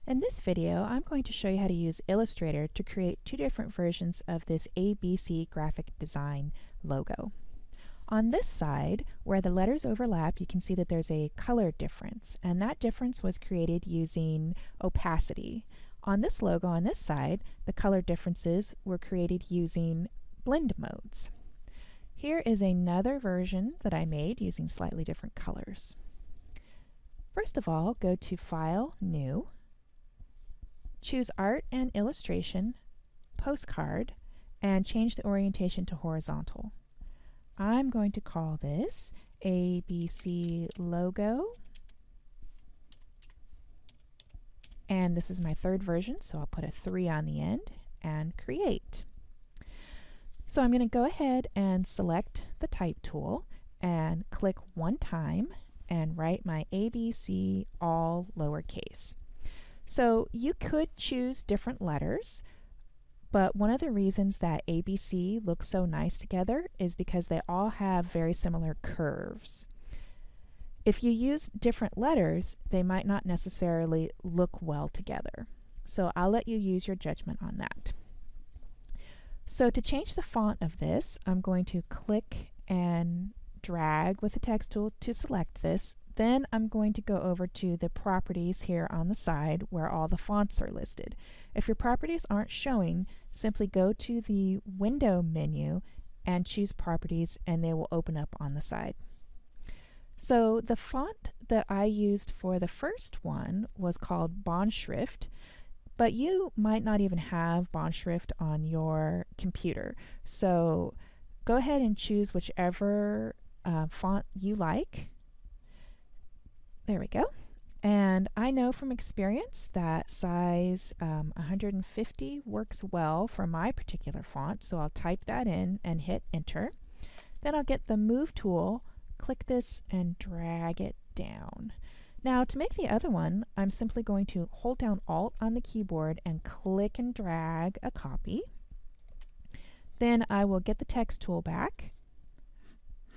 In this video, I'm going to show you how to use Illustrator to create two different versions of this ABC graphic design logo. On this side, where the letters overlap, you can see that there's a color difference, and that difference was created using Opacity. On this logo on this side, the color differences were created using blend modes. Here is another version that I made using slightly different colors. First of all, go to File, New, choose Art and Illustration, Postcard, and change the orientation to horizontal. I'm going to call this ABC Logo, and this is my third version, so I'll put a 3 on the end and create. So I'm going to go ahead and select the Type tool and click one time and write my ABC all lowercase. So you could choose different letters, but one of the reasons that ABC looks so nice together is because they all have very similar curves. If you use different letters, they might not necessarily look well together. So I'll let you use your judgment on that. So to change the font of this, I'm going to click and drag with the text tool to select this. Then I'm going to go over to the properties here on the side where all the fonts are listed. If your properties aren't showing, simply go to the window menu and choose properties, and they will open up on the side. So the font that I used for the first one was called Bond Schrift, but you might not even have Bond Schrift on your computer. So go ahead and choose whichever font you like. There we go. And I know from experience that size 150 works well for my particular font, so I'll type that in and hit enter. Then I'll get the move tool, click this and drag it down. Now to make the other one, I'm simply going to hold down Alt on the keyboard and click and drag a copy. Then I will get the text tool back,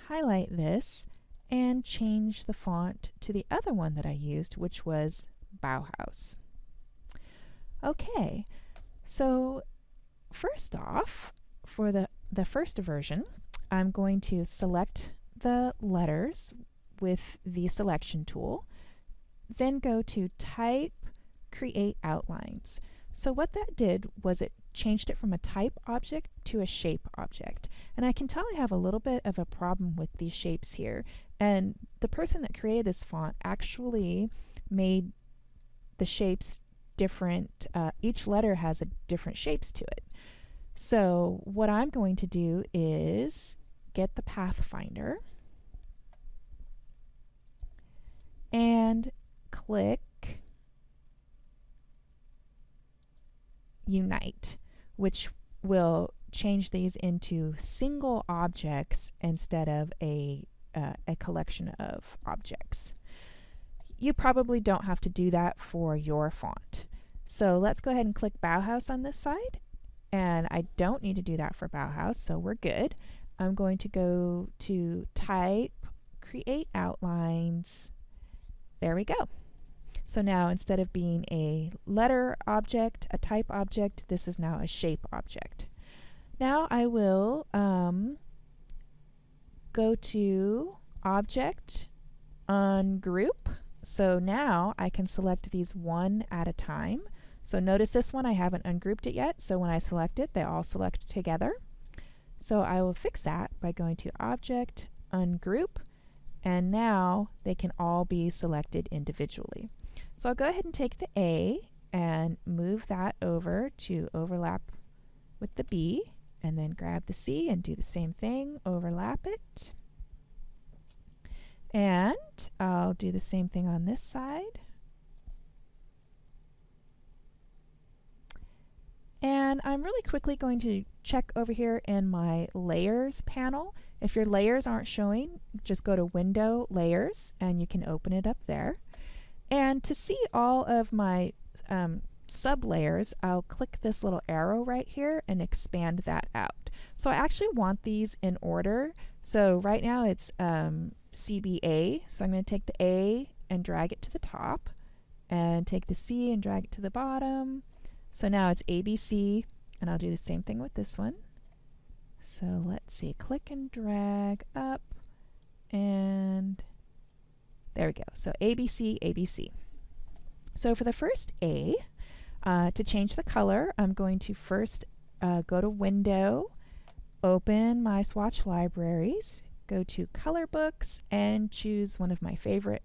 highlight this, and change the font to the other one that I used, which was Bauhaus. Okay, so first off, for the first version, I'm going to select the letters with the selection tool, then go to Type, Create Outlines. So what that did was it changed it from a type object to a shape object. And I can tell I have a little bit of a problem with these shapes here. And the person that created this font actually made the shapes different. Each letter has a different shapes to it. So what I'm going to do is get the Pathfinder and click Unite, which will change these into single objects instead of a collection of objects. You probably don't have to do that for your font. So let's go ahead and click Bauhaus on this side, and I don't need to do that for Bauhaus, so we're good. I'm going to go to Type, Create Outlines. There we go. So now instead of being a letter object, a type object, this is now a shape object. Now I will go to Object, Ungroup. So now I can select these one at a time. So notice this one I haven't ungrouped it yet, so when I select it, they all select together. So I will fix that by going to Object, Ungroup, and now they can all be selected individually. So I'll go ahead and take the A and move that over to overlap with the B, and then grab the C and do the same thing, overlap it. And I'll do the same thing on this side. And I'm really quickly going to check over here in my Layers panel. If your layers aren't showing, just go to Window, Layers, and you can open it up there. And to see all of my sub-layers, I'll click this little arrow right here and expand that out. So I actually want these in order. So right now it's CBA, so I'm going to take the A and drag it to the top, and take the C and drag it to the bottom. So now it's ABC, and I'll do the same thing with this one. So let's see, click and drag up, and there we go. So ABC, ABC. So for the first A, to change the color, I'm going to first go to Window, open my swatch libraries, go to Color Books, and choose one of my favorite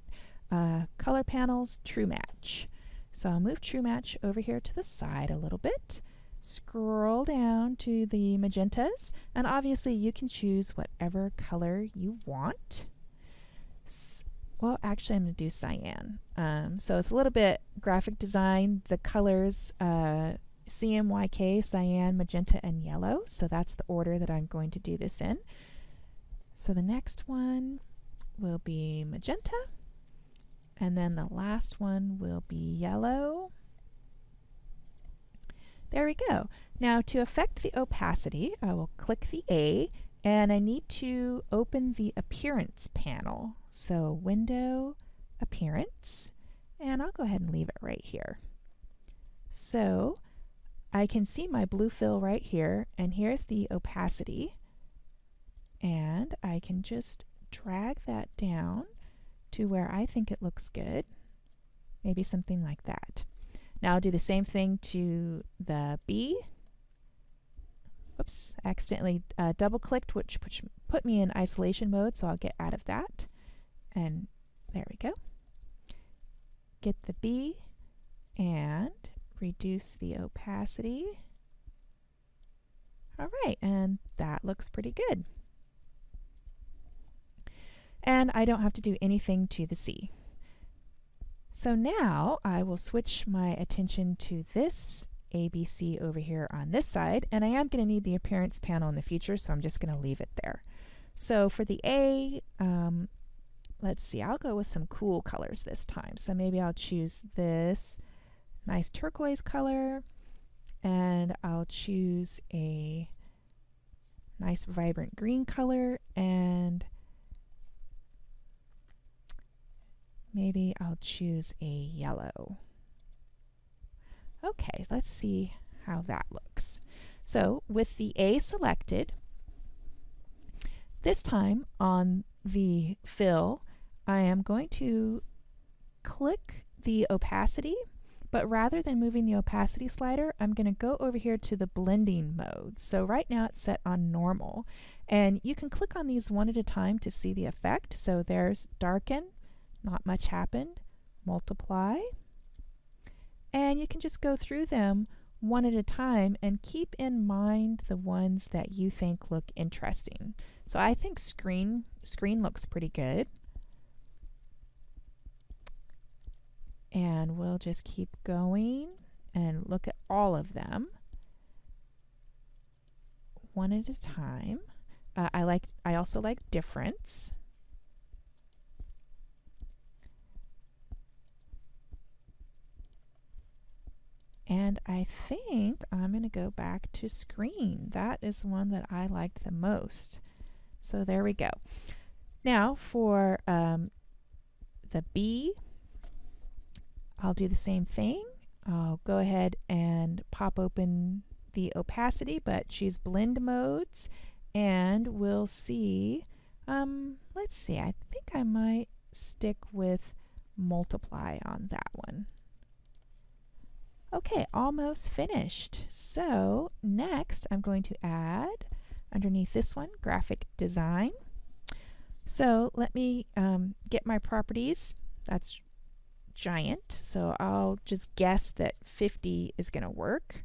color panels, True Match. So I'll move True Match over here to the side a little bit, scroll down to the magentas, and obviously you can choose whatever color you want. Well, actually I'm going to do cyan. So it's a little bit graphic design. The colors CMYK, cyan, magenta, and yellow. So that's the order that I'm going to do this in. So the next one will be magenta, and then the last one will be yellow. There we go. Now to affect the opacity, I will click the A, and I need to open the Appearance panel. So Window, Appearance, and I'll go ahead and leave it right here. So I can see my blue fill right here, and here's the opacity, and I can just drag that down to where I think it looks good, maybe something like that. Now I'll do the same thing to the B. Oops, I accidentally double clicked, which put me in isolation mode, so I'll get out of that. And there we go. Get the B and reduce the opacity. All right, and that looks pretty good. And I don't have to do anything to the C. So now I will switch my attention to this ABC over here on this side, and I am going to need the Appearance panel in the future, so I'm just going to leave it there. So for the A, let's see, I'll go with some cool colors this time. So maybe I'll choose this nice turquoise color, and I'll choose a nice vibrant green color, and maybe I'll choose a yellow. Okay, let's see how that looks. So with the A selected, this time on the fill, I am going to click the opacity, but rather than moving the opacity slider, I'm going to go over here to the blending mode. So right now it's set on normal, and you can click on these one at a time to see the effect. So there's darken, not much happened, multiply, and you can just go through them one at a time and keep in mind the ones that you think look interesting. So I think screen looks pretty good. And we'll just keep going and look at all of them one at a time. I also like difference. And I think I'm going to go back to screen. That is the one that I liked the most. So there we go. Now for the B, I'll do the same thing. I'll go ahead and pop open the opacity, but choose blend modes, and we'll see. Let's see, I think I might stick with multiply on that one. Okay, almost finished. So next I'm going to add underneath this one, graphic design. So let me get my properties. That's giant, so I'll just guess that 50 is going to work.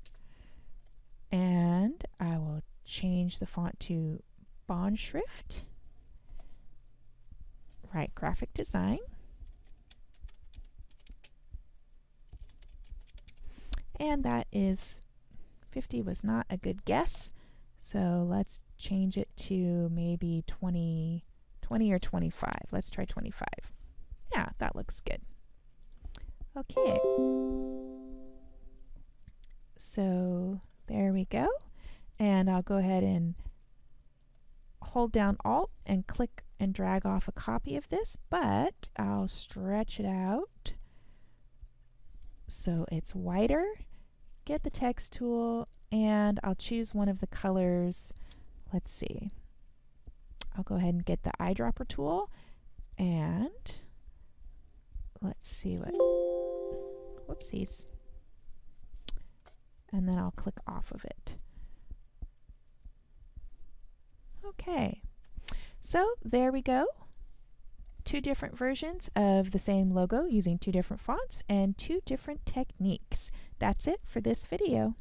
And I will change the font to Bond Schrift. Right, graphic design. And that is 50 was not a good guess, so let's change it to maybe 20 or 25. Let's try 25. Yeah, that looks good. Okay, so there we go, and I'll go ahead and hold down Alt and click and drag off a copy of this, but I'll stretch it out so it's whiter. Get the text tool, and I'll choose one of the colors. Let's see. I'll go ahead and get the eyedropper tool, and let's see what, whoopsies. And then I'll click off of it. Okay, so there we go. Two different versions of the same logo using two different fonts and two different techniques. That's it for this video.